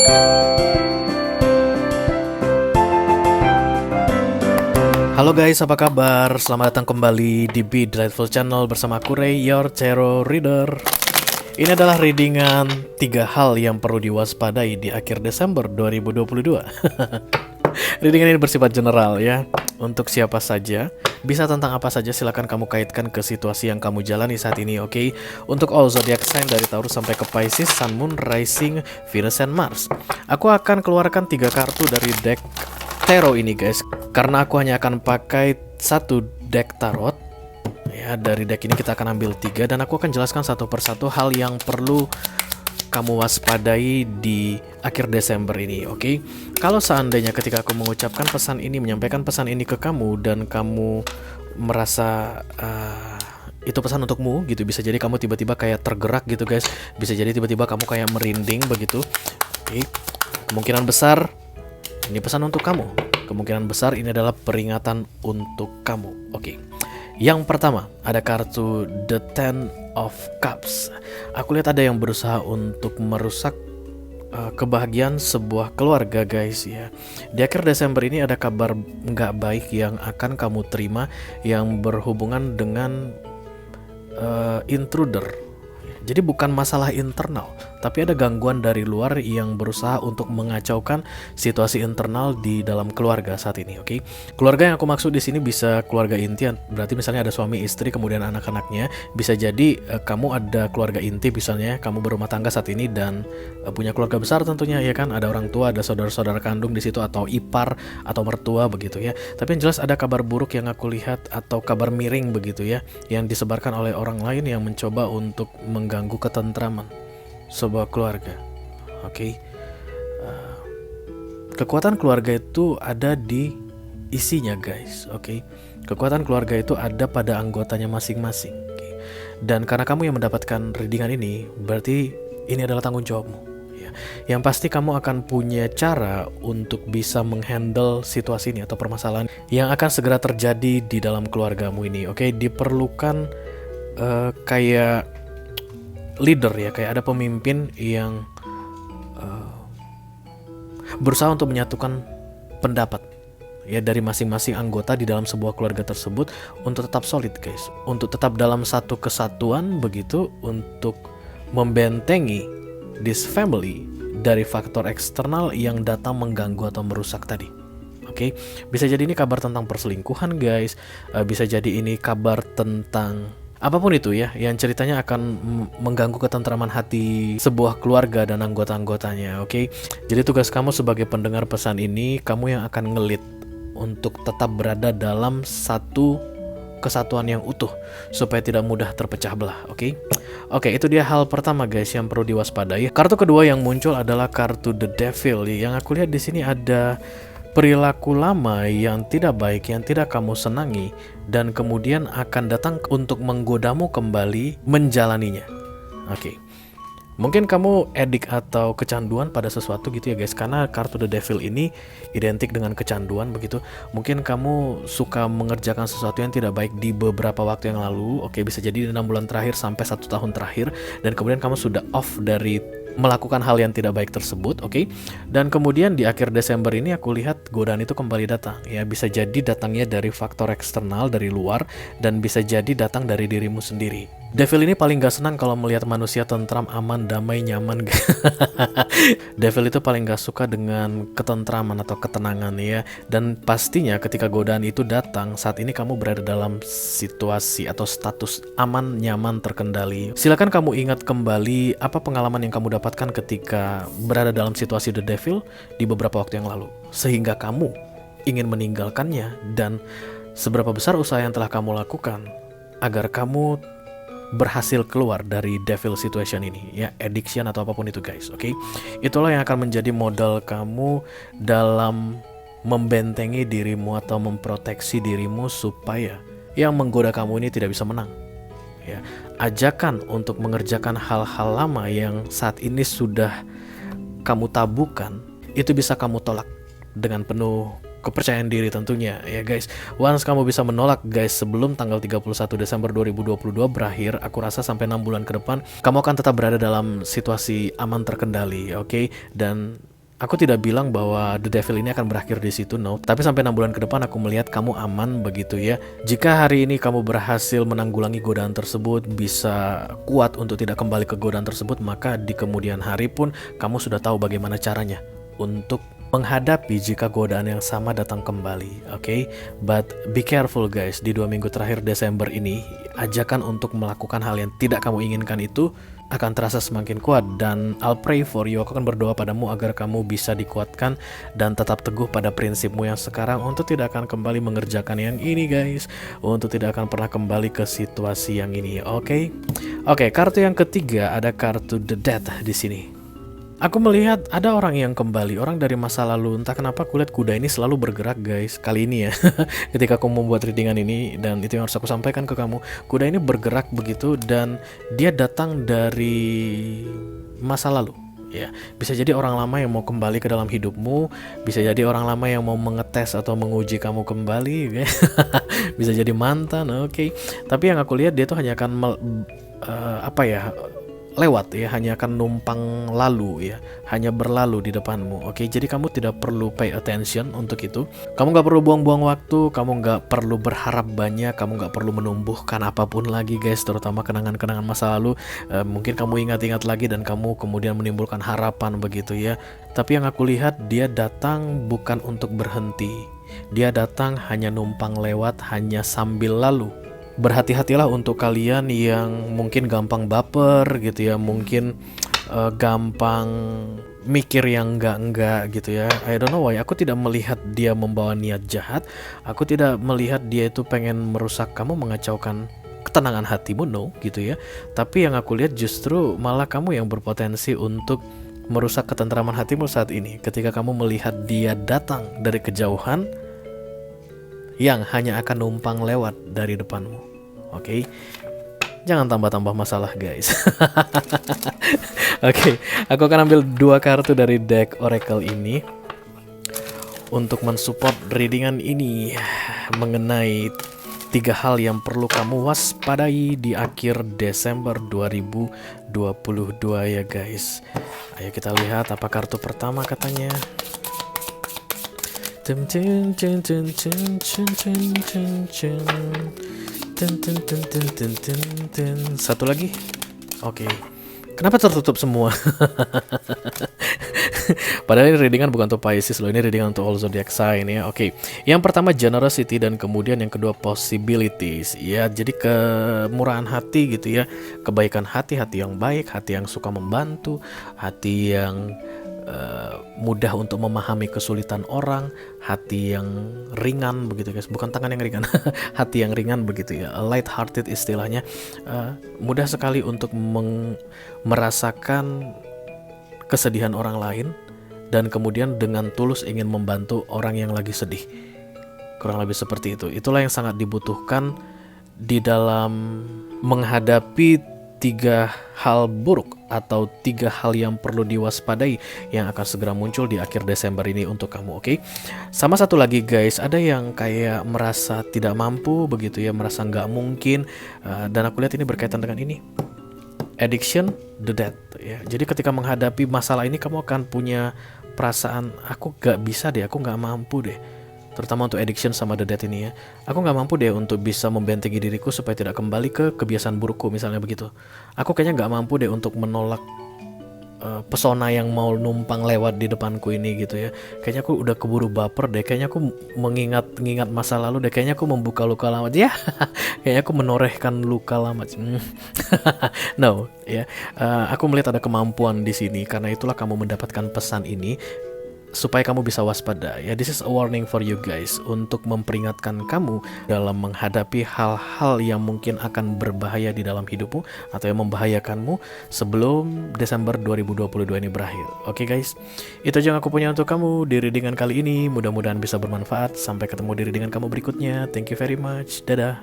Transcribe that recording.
Halo guys, apa kabar? Selamat datang kembali di Be Delightful Channel bersama aku Ray, your tarot reader. Ini adalah readingan 3 hal yang perlu diwaspadai di akhir Desember 2022. Readingan ini bersifat general ya, untuk siapa saja, bisa tentang apa saja, silahkan kamu kaitkan ke situasi yang kamu jalani saat ini, oke? Untuk all zodiac sign dari Taurus sampai ke Pisces, Sun, Moon, Rising, Venus, and Mars. Aku akan keluarkan 3 kartu dari deck tarot ini guys, karena aku hanya akan pakai satu deck tarot. Ya, dari deck ini kita akan ambil 3 dan aku akan jelaskan satu persatu hal yang perlu kamu waspadai di akhir Desember ini, oke? Kalau seandainya ketika aku mengucapkan pesan ini, menyampaikan pesan ini ke kamu dan kamu merasa itu pesan untukmu gitu, bisa jadi kamu tiba-tiba kayak tergerak gitu guys, bisa jadi tiba-tiba kamu kayak merinding begitu. Oke, kemungkinan besar ini pesan untuk kamu. Kemungkinan besar ini adalah peringatan untuk kamu. Oke. Yang pertama, ada kartu The Ten of Cups. Aku lihat ada yang berusaha untuk merusak kebahagiaan sebuah keluarga guys ya. Di akhir Desember ini ada kabar nggak baik yang akan kamu terima yang berhubungan dengan intruder. Jadi bukan masalah internal, tapi ada gangguan dari luar yang berusaha untuk mengacaukan situasi internal di dalam keluarga saat ini, oke? Keluarga yang aku maksud di sini bisa keluarga inti, berarti misalnya ada suami, istri, kemudian anak-anaknya. Bisa jadi kamu ada keluarga inti, misalnya kamu berumah tangga saat ini dan punya keluarga besar tentunya, ya kan? Ada orang tua, ada saudara-saudara kandung di situ atau ipar atau mertua begitu ya. Tapi yang jelas ada kabar buruk yang aku lihat atau kabar miring begitu ya, yang disebarkan oleh orang lain yang mencoba untuk mengganggu ketentraman sebuah keluarga. Oke. Kekuatan keluarga itu ada di isinya guys. Oke. Kekuatan keluarga itu ada pada anggotanya masing-masing. Oke. Dan karena kamu yang mendapatkan readingan ini, berarti ini adalah tanggung jawabmu ya. Yang pasti kamu akan punya cara untuk bisa menghandle situasi ini atau permasalahan yang akan segera terjadi di dalam keluargamu ini. Oke, diperlukan kayak leader ya, kayak ada pemimpin yang berusaha untuk menyatukan pendapat ya dari masing-masing anggota di dalam sebuah keluarga tersebut untuk tetap solid guys, untuk tetap dalam satu kesatuan begitu, untuk membentengi this family dari faktor eksternal yang datang mengganggu atau merusak tadi. Oke, bisa jadi ini kabar tentang perselingkuhan guys, bisa jadi ini kabar tentang apapun itu ya, yang ceritanya akan mengganggu ketentraman hati sebuah keluarga dan anggota-anggotanya, oke? Jadi tugas kamu sebagai pendengar pesan ini, kamu yang akan ngelit untuk tetap berada dalam satu kesatuan yang utuh supaya tidak mudah terpecah belah, oke? Oke, itu dia hal pertama guys yang perlu diwaspadai. Kartu kedua yang muncul adalah kartu The Devil. Yang aku lihat di sini ada perilaku lama yang tidak baik, yang tidak kamu senangi, dan kemudian akan datang untuk menggodamu kembali menjalaninya. Oke. Mungkin kamu edik atau kecanduan pada sesuatu gitu ya guys, karena kartu The Devil ini identik dengan kecanduan begitu. Mungkin kamu suka mengerjakan sesuatu yang tidak baik di beberapa waktu yang lalu. Oke, bisa jadi 6 bulan terakhir sampai 1 tahun terakhir, dan kemudian kamu sudah off dari melakukan hal yang tidak baik tersebut, oke? Dan kemudian di akhir Desember ini aku lihat godaan itu kembali datang. Ya, bisa jadi datangnya dari faktor eksternal dari luar dan bisa jadi datang dari dirimu sendiri. Devil ini paling gak senang kalau melihat manusia tentram, aman, damai, nyaman. Devil itu paling gak suka dengan ketentraman atau ketenangan ya. Dan pastinya ketika godaan itu datang, saat ini kamu berada dalam situasi atau status aman, nyaman, terkendali. Silakan kamu ingat kembali apa pengalaman yang kamu dapatkan ketika berada dalam situasi The Devil di beberapa waktu yang lalu, sehingga kamu ingin meninggalkannya, dan seberapa besar usaha yang telah kamu lakukan agar kamu berhasil keluar dari devil situation ini ya, addiction atau apapun itu guys, oke? Itulah yang akan menjadi modal kamu dalam membentengi dirimu atau memproteksi dirimu supaya yang menggoda kamu ini tidak bisa menang ya. Ajakan untuk mengerjakan hal-hal lama yang saat ini sudah kamu tabukan itu bisa kamu tolak dengan penuh kepercayaan diri tentunya ya guys. Once kamu bisa menolak guys sebelum tanggal 31 Desember 2022 berakhir, aku rasa sampai 6 bulan ke depan kamu akan tetap berada dalam situasi aman terkendali, oke? Dan Aku tidak bilang bahwa The Devil ini akan berakhir di situ, no. Tapi sampai 6 bulan ke depan aku melihat kamu aman begitu ya. Jika hari ini kamu berhasil menanggulangi godaan tersebut, bisa kuat untuk tidak kembali ke godaan tersebut, maka di kemudian hari pun kamu sudah tahu bagaimana caranya untuk menghadapi jika godaan yang sama datang kembali, oke? But be careful guys, di 2 minggu terakhir Desember ini, ajakan untuk melakukan hal yang tidak kamu inginkan itu akan terasa semakin kuat, dan I'll pray for you. Aku akan berdoa padamu agar kamu bisa dikuatkan dan tetap teguh pada prinsipmu yang sekarang untuk tidak akan kembali mengerjakan yang ini guys, untuk tidak akan pernah kembali ke situasi yang ini, oke? Oke, kartu yang ketiga ada kartu The Death di sini. Aku melihat ada orang yang kembali, orang dari masa lalu. Entah kenapa kulihat kuda ini selalu bergerak guys. Kali ini ya, ketika aku membuat readingan ini, dan itu yang harus aku sampaikan ke kamu. Kuda ini bergerak begitu, dan dia datang dari masa lalu. Ya, bisa jadi orang lama yang mau kembali ke dalam hidupmu, bisa jadi orang lama yang mau mengetes atau menguji kamu kembali, bisa jadi mantan, oke. Tapi yang aku lihat dia tuh hanya akan lewat ya, hanya akan numpang lalu ya, hanya berlalu di depanmu, oke. Jadi kamu tidak perlu pay attention untuk itu. Kamu nggak perlu buang-buang waktu, kamu nggak perlu berharap banyak, kamu nggak perlu menumbuhkan apapun lagi guys, terutama kenangan-kenangan masa lalu. Mungkin kamu ingat-ingat lagi dan kamu kemudian menimbulkan harapan begitu ya. Tapi yang aku lihat, dia datang bukan untuk berhenti, dia datang hanya numpang lewat, hanya sambil lalu. Berhati-hatilah untuk kalian yang mungkin gampang baper gitu ya, mungkin gampang mikir yang enggak gitu ya. I don't know why, aku tidak melihat dia membawa niat jahat, aku tidak melihat dia itu pengen merusak kamu, mengacaukan ketenangan hatimu, no gitu ya. Tapi yang aku lihat justru malah kamu yang berpotensi untuk merusak ketentraman hatimu saat ini, ketika kamu melihat dia datang dari kejauhan yang hanya akan numpang lewat dari depanmu. Oke, jangan tambah-tambah masalah guys. Oke, aku akan ambil 2 kartu dari deck Oracle ini untuk mensupport readingan ini mengenai 3 hal yang perlu kamu waspadai di akhir Desember 2022 ya guys. Ayo kita lihat apa kartu pertama katanya. Satu lagi. Oke. Kenapa tertutup semua? Padahal ini readingan bukan untuk Pisces loh, ini readingan untuk all zodiac sign ya. Oke. Yang pertama generosity, dan kemudian yang kedua possibilities. Ya, jadi kemurahan hati gitu ya. Kebaikan hati, hati yang baik, hati yang suka membantu, hati yang mudah untuk memahami kesulitan orang, hati yang ringan begitu guys, bukan tangan yang ringan, hati yang ringan begitu ya, light hearted istilahnya, mudah sekali untuk merasakan kesedihan orang lain, dan kemudian dengan tulus ingin membantu orang yang lagi sedih, kurang lebih seperti itu. Itulah yang sangat dibutuhkan di dalam menghadapi 3 hal buruk atau 3 hal yang perlu diwaspadai yang akan segera muncul di akhir Desember ini untuk kamu, oke? Sama satu lagi guys, ada yang kayak merasa tidak mampu begitu ya, merasa nggak mungkin, dan aku lihat ini berkaitan dengan ini, addiction, the death ya. Jadi ketika menghadapi masalah ini kamu akan punya perasaan, aku nggak bisa deh, aku nggak mampu deh. Terutama untuk addiction sama the death ini ya, aku nggak mampu deh untuk bisa membentengi diriku supaya tidak kembali ke kebiasaan burukku misalnya begitu. Aku kayaknya nggak mampu deh untuk menolak pesona yang mau numpang lewat di depanku ini gitu ya. Kayaknya aku udah keburu baper deh, kayaknya aku mengingat masa lalu deh, kayaknya aku membuka luka lama ya. Kayaknya aku menorehkan luka lama. No ya, aku melihat ada kemampuan di sini, karena itulah kamu mendapatkan pesan ini supaya kamu bisa waspada ya. This is a warning for you guys, untuk memperingatkan kamu dalam menghadapi hal-hal yang mungkin akan berbahaya di dalam hidupmu atau yang membahayakanmu sebelum Desember 2022 ini berakhir. Oke guys, itu aja yang aku punya untuk kamu di readingan kali ini. Mudah-mudahan bisa bermanfaat. Sampai ketemu di readingan kamu berikutnya. Thank you very much. Dadah.